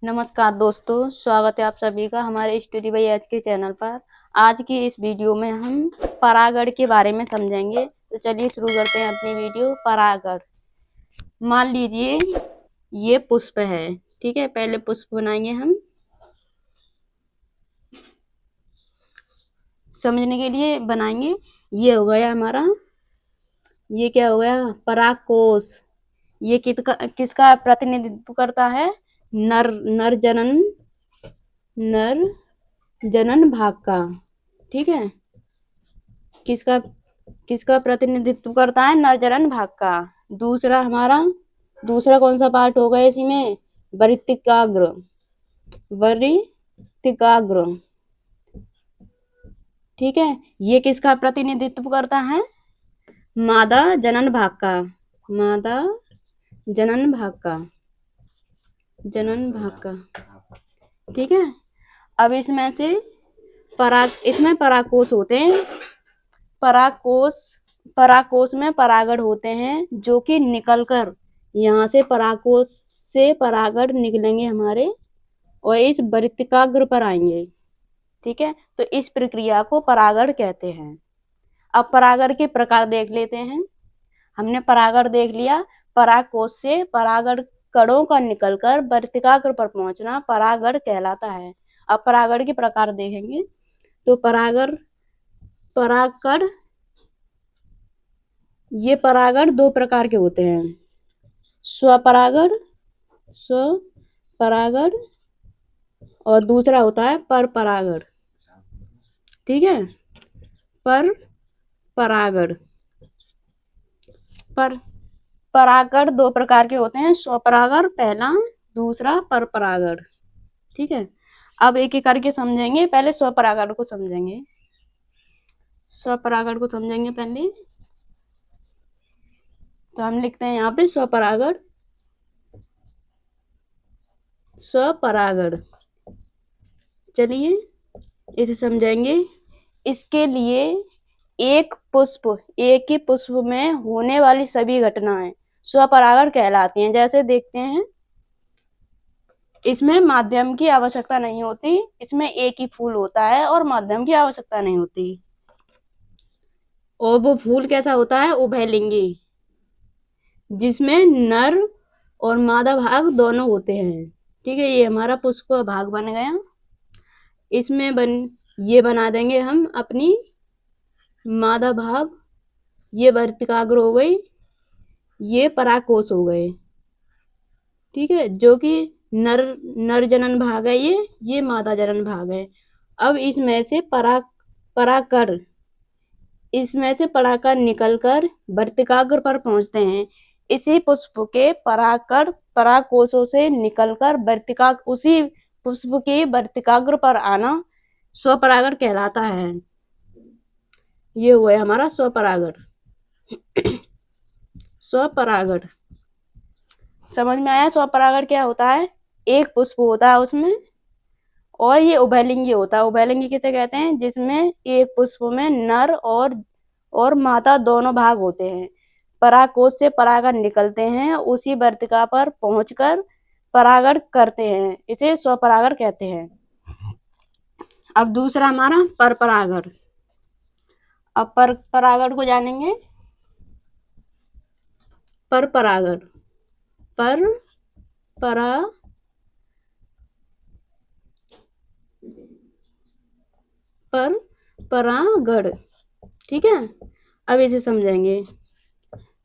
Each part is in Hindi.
नमस्कार दोस्तों, स्वागत है आप सभी का हमारे स्टडी बाय एच के चैनल पर। आज की इस वीडियो में हम परागण के बारे में समझेंगे। तो चलिए शुरू करते हैं अपनी वीडियो। परागण, मान लीजिए ये पुष्प है, ठीक है। पहले पुष्प बनाएंगे हम समझने के लिए बनाएंगे। ये हो गया हमारा, ये क्या हो गया, परागकोश। ये किसका प्रतिनिधित्व करता है? नर नर जनन भाग का, ठीक है। किसका किसका प्रतिनिधित्व करता है? नरजनन भाग का। दूसरा कौन सा पार्ट होगा इसमें? वृत्तिकाग्र। वृत्तिकाग्र, ठीक है। ये किसका प्रतिनिधित्व करता है? मादा जनन भाग का। मादा जनन भाग का, ठीक है। अब इसमें परागकोश होते हैं। परागकोश में परागण होते हैं जो कि निकलकर यहाँ से परागकोश से परागण निकलेंगे हमारे और इस वृत्तिकाग्र पर आएंगे, ठीक है। तो इस प्रक्रिया को परागण कहते हैं। अब परागण के प्रकार देख लेते हैं। हमने परागण देख लिया। परागकोश से परागण कणों का निकलकर वृत्तिकाग्र पर पहुंचना परागण कहलाता है। अब परागण के प्रकार देखेंगे तो परागण, ये परागण दो प्रकार के होते हैं। स्वपरागण और दूसरा होता है पर परागण, ठीक है। पर परागण परागण दो प्रकार के होते हैं। स्वपरागण पहला, दूसरा पर परागण, ठीक है। अब एक एक करके समझेंगे। पहले स्वपरागण को समझेंगे। पहले तो हम लिखते हैं यहाँ पे स्वपरागण। चलिए इसे समझेंगे। इसके लिए एक ही पुष्प में होने वाली सभी घटनाएं स्वपरागण कहलाती हैं। जैसे देखते हैं, इसमें माध्यम की आवश्यकता नहीं होती। इसमें एक ही फूल होता है और माध्यम की आवश्यकता नहीं होती। और वो फूल कैसा होता है? उभयलिंगी, जिसमें नर और मादा भाग दोनों होते हैं, ठीक है। ये हमारा पुष्प का भाग बन गया। ये बना देंगे हम अपनी मादा भाग। ये वृत्तिकाग्र हो गई, ये परागकोश हो गए, ठीक है। जो कि नर जनन भाग है, ये मादा जनन भाग है। अब इसमें से परागकण निकलकर वृत्तिकाग्र पर पहुंचते हैं। इसी पुष्प के परागकण परागकोशों से निकलकर उसी पुष्प के वृत्तिकाग्र पर आना स्वपरागण कहलाता है। ये हुआ हमारा स्वपरागण। समझ में आया? स्वपरागण क्या होता है? एक पुष्प होता है उसमें, और ये उभयलिंगी होता है। उभयलिंगी किसे कहते हैं? जिसमें एक पुष्प में नर और मादा दोनों भाग होते हैं। परागकोश से परागण निकलते हैं, उसी वर्तिका पर पहुंचकर परागण करते हैं। इसे स्वपरागण कहते हैं। अब दूसरा हमारा परपरागण। अब परपरागण को जानेंगे। परपरागण, परागण, ठीक है। अब इसे समझेंगे।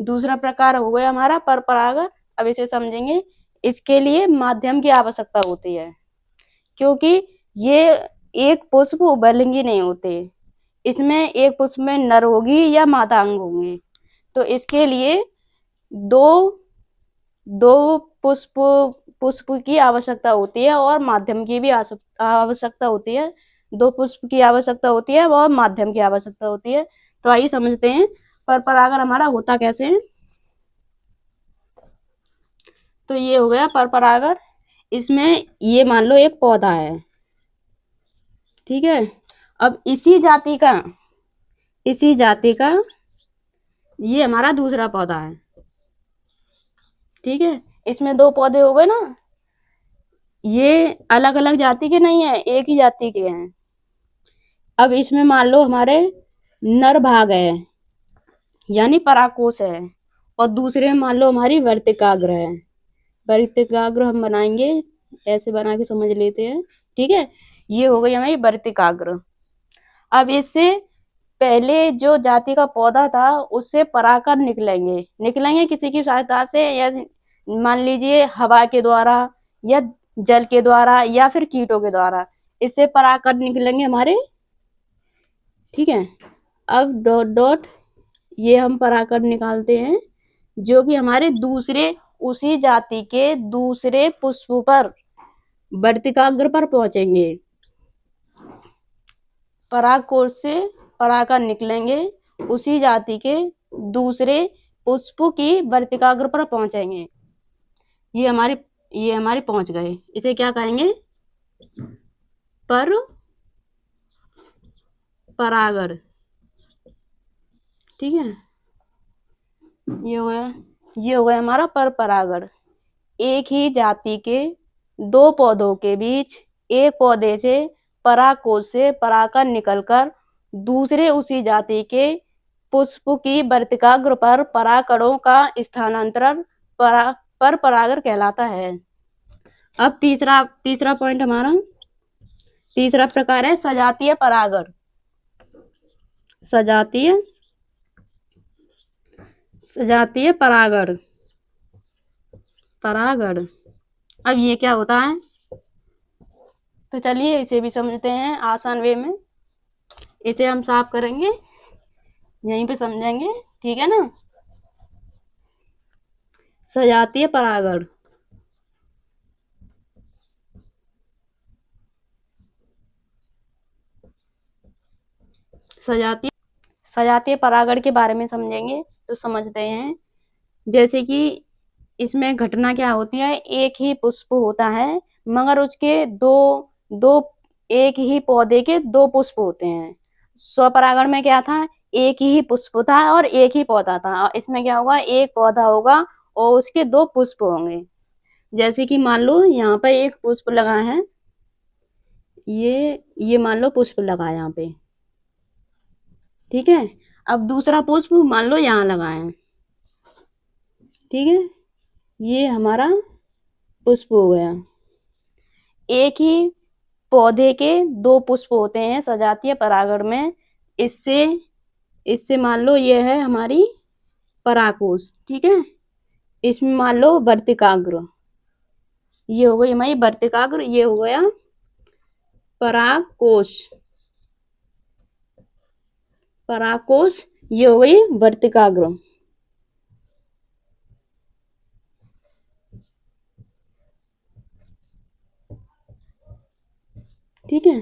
दूसरा प्रकार हो गया हमारा परपरागण। अब इसे समझेंगे। इसके लिए माध्यम की आवश्यकता होती है, क्योंकि ये एक पुष्प उभयलिंगी नहीं होते। इसमें एक पुष्प में नर होगी या मादा अंग होंगे। तो इसके लिए दो पुष्प की आवश्यकता होती है और माध्यम की भी आवश्यकता होती है। दो पुष्प की आवश्यकता होती है और माध्यम की आवश्यकता होती है। तो आइए समझते हैं परपरागण हमारा होता कैसे है। तो ये हो गया परपरागण। इसमें ये मान लो एक पौधा है, ठीक है। अब इसी जाति का ये हमारा दूसरा पौधा है, ठीक है। इसमें दो पौधे हो गए ना। ये अलग अलग जाति के नहीं है, एक ही जाति के हैं। अब इसमें मान लो हमारे नर भाग है यानी परागकोश है, और दूसरे में मान लो हमारी वर्तिकाग्र है। वर्तिकाग्र हम बनाएंगे, ऐसे बना के समझ लेते हैं। ठीक है, ये हो गई हमारी वर्तिकाग्र। अब इससे पहले जो जाति का पौधा था उससे परागकण निकलेंगे किसी की सहायता से, या मान लीजिए हवा के द्वारा, या जल के द्वारा, या फिर कीटों के द्वारा। इससे परागकण निकलेंगे हमारे। ठीक है, अब डॉट डॉट ये हम परागकण निकालते हैं जो कि हमारे दूसरे उसी जाति के दूसरे पुष्प पर वर्तिकाग्र पर पहुंचेंगे। परागकोश से परागकण निकलेंगे, उसी जाति के दूसरे पुष्प की वर्तिकाग्र पर पहुंचेंगे। ये हमारे पहुंच गए। इसे क्या कहेंगे? पर परागण। ठीक है, ये हो गया हमारा पर परागण। एक ही जाति के दो पौधों के बीच एक पौधे से परागकोश से परागकण निकलकर दूसरे उसी जाति के पुष्प की वर्तिकाग्र पर परागकणों का स्थानांतरण पर परागण कहलाता है। अब तीसरा पॉइंट हमारा, तीसरा प्रकार है सजातीय परागण। सजातीय परागण। अब ये क्या होता है, तो चलिए इसे भी समझते हैं आसान वे में। इसे हम साफ करेंगे, यहीं पे समझेंगे। ठीक है ना। सजातीय परागण। सजातीय परागण के बारे में समझेंगे तो समझते हैं। जैसे कि इसमें घटना क्या होती है, एक ही पुष्प होता है मगर उसके दो दो एक ही पौधे के दो पुष्प होते हैं। स्वपरागण में क्या था, एक ही पुष्प था और एक ही पौधा था। और इसमें क्या होगा, एक पौधा होगा और उसके दो पुष्प होंगे। जैसे कि मान लो यहाँ पे एक पुष्प लगा है, ये मान लो पुष्प लगा है यहाँ पे। ठीक है, अब दूसरा पुष्प मान लो यहाँ लगा है। ठीक है, ये हमारा पुष्प हो गया। एक ही पौधे के दो पुष्प होते हैं सजातीय परागण में। इससे इससे मान लो ये है हमारी परागकोश। ठीक है, इसमें मान लो वर्तिकाग्र, ये हो गई हमारी वर्तिकाग्र, ये हो गया परागकोश। ये हो गई वर्तिकाग्र। ठीक है,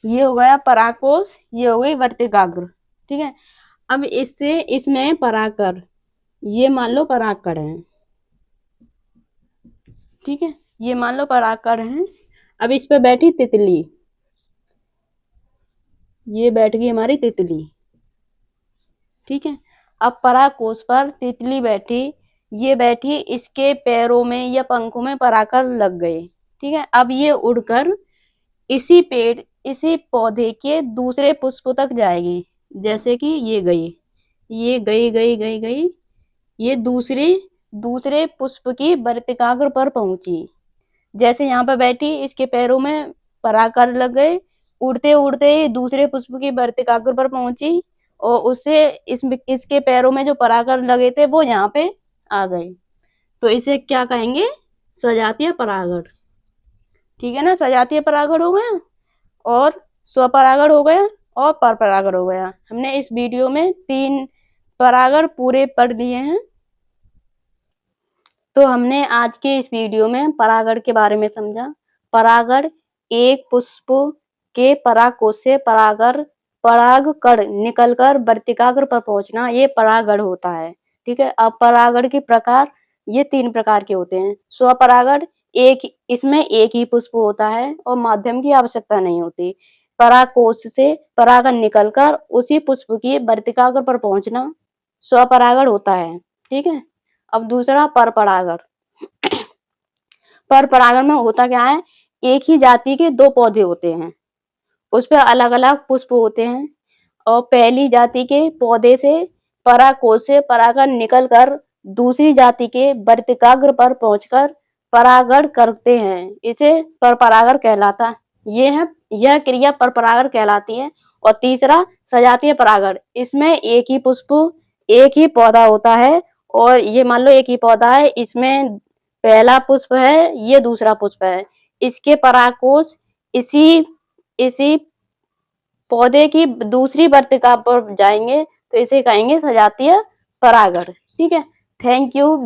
ये हो गया परागकोश, ये हो गई वर्तिकाग्र। ठीक है, अब इसमें परागकण, ये मान लो परागकण है। ठीक है, ये मान लो परागकण है। अब इस पे बैठी तितली, ये बैठ गई हमारी तितली। ठीक है, अब परागकोश पर तितली बैठी, ये बैठी, इसके पैरों में या पंखों में परागकण लग गए। ठीक है, अब ये उड़कर इसी पौधे के दूसरे पुष्प तक जाएगी। जैसे कि ये गई, ये दूसरे पुष्प की वर्तिकाग्र पर पहुंची। जैसे यहाँ पर बैठी, इसके पैरों में परागकण लग गए, उड़ते उड़ते दूसरे पुष्प की वर्तिकाग्र पर पहुंची, और उससे इसके पैरों में जो परागकण लगे थे वो यहाँ पे आ गए। तो इसे क्या कहेंगे, सजातीय परागण। ठीक है ना, सजातीय परागण हो गया, और स्वपरागण हो गया, और परपरागण हो गया। हमने इस वीडियो में 3 परागण पूरे पढ़ लिए हैं। तो हमने आज के इस वीडियो में परागण के बारे में समझा। परागण एक पुष्प के परागकोश से परागकण निकलकर वर्तिकाग्र पर पहुंचना, ये परागण होता है। ठीक है, अब परागण के प्रकार ये 3 प्रकार के होते हैं। स्वपरागण, इसमें एक ही पुष्प होता है और माध्यम की आवश्यकता नहीं होती। परागकोश से परागकण निकलकर उसी पुष्प की वर्तिकाग्र पर पहुंचना स्वपरागण होता है। ठीक है, अब दूसरा परपरागण। परपरागण में होता क्या है, एक ही जाति के 2 पौधे होते हैं, उस पे अलग-अलग पुष्प होते हैं और पहली जाति के पौधे से परागकोश से परागण निकलकर दूसरी जाति के वर्तिकाग्र पर पहुंचकर परागण करते हैं। इसे परपरागण कहलाता है। यह क्रिया परपरागण कहलाती है। और तीसरा सजातीय परागण। इसमें एक ही पुष्प, एक ही पौधा होता है और ये मान लो एक ही पौधा है, इसमें पहला पुष्प है, ये दूसरा पुष्प है। इसके परागकोश इसी पौधे की दूसरी वर्तिका पर जाएंगे तो इसे कहेंगे सजातीय परागण। ठीक है, थैंक यू।